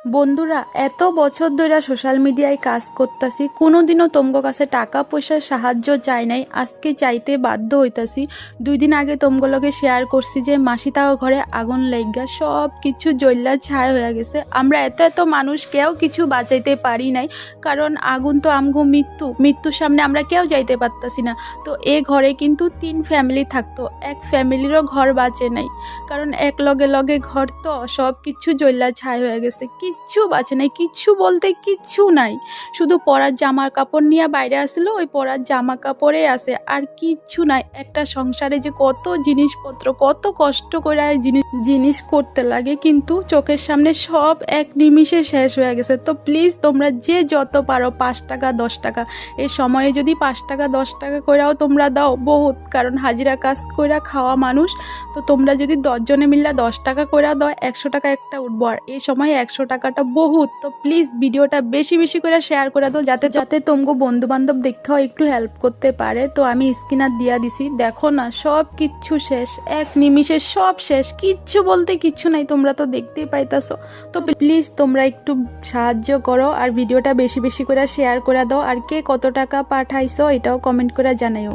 বন্ধুরা, এত বছর ধরে সোশ্যাল মিডিয়ায় কাজ করতেছি, কোনোদিনও তোমগো কাছে টাকা পয়সার সাহায্য চাই নাই। আজকে চাইতে বাধ্য হইতাছি। 2 দিন আগে তোমগো লগে শেয়ার করছি যে মাসিতাও ঘরে আগুন লাইগা সব কিছু জ্বললা ছাই হয়ে গেছে। আমরা এত মানুষ কেউ কিছু বাঁচাইতে পারি নাই, কারণ আগুন তো আমগো মৃত্যুর সামনে আমরা কেউ যাইতে পারতাছি না। তো এ ঘরে কিন্তু 3 ফ্যামিলি থাকতো, এক ফ্যামিলিরও ঘর বাঁচে নাই, কারণ এক লগে ঘর তো সব কিছু জ্বললা ছাই হয়ে গেছে। কিচ্ছু বাঁচে নাই, কিচ্ছু বলতে কিচ্ছু নাই। শুধু পরার জামার কাপড় নিয়ে বাইরে আসলো, ওই পরার জামা কাপড়ে আছে, আর কিচ্ছু নাই। একটা সংসারে যে কত জিনিসপত্র, কত কষ্ট করে জিনিস করতে লাগে, কিন্তু চোখের সামনে সব এক নিমিষে শেষ হয়ে গেছে। তো প্লিজ তোমরা যে যত পারো 5 টাকা 10 টাকা, এই সময়ে যদি 5 টাকা 10 টাকা কইরাও তোমরা দাও বহুত, কারণ হাজিরা কাজ কইরা খাওয়া মানুষ। তো তোমরা যদি 10 জনে মিললে 10 টাকা করে দাও, 100 টাকা একটা উঠবো, আর এই সময় 100 টাকাটা বহুত। তো প্লিজ ভিডিওটা বেশি করে শেয়ার করে দাও, যাতে তোমগো বন্ধু বান্ধব দেখাও একটু হেল্প করতে পারে। তো আমি স্ক্রিনার দিয়া দিছি, দেখো না সব কিচ্ছু শেষ, এক নিমিষে সব শেষ, কিচ্ছু বলতে কিচ্ছু নাই, তোমরা তো দেখতেই পাইতাছো। তো প্লিজ তোমরা একটু সাহায্য করো, আর ভিডিওটা বেশি করে শেয়ার করে দাও, আর কে কত টাকা পাঠাইছো এটাও কমেন্ট করে জানাইও।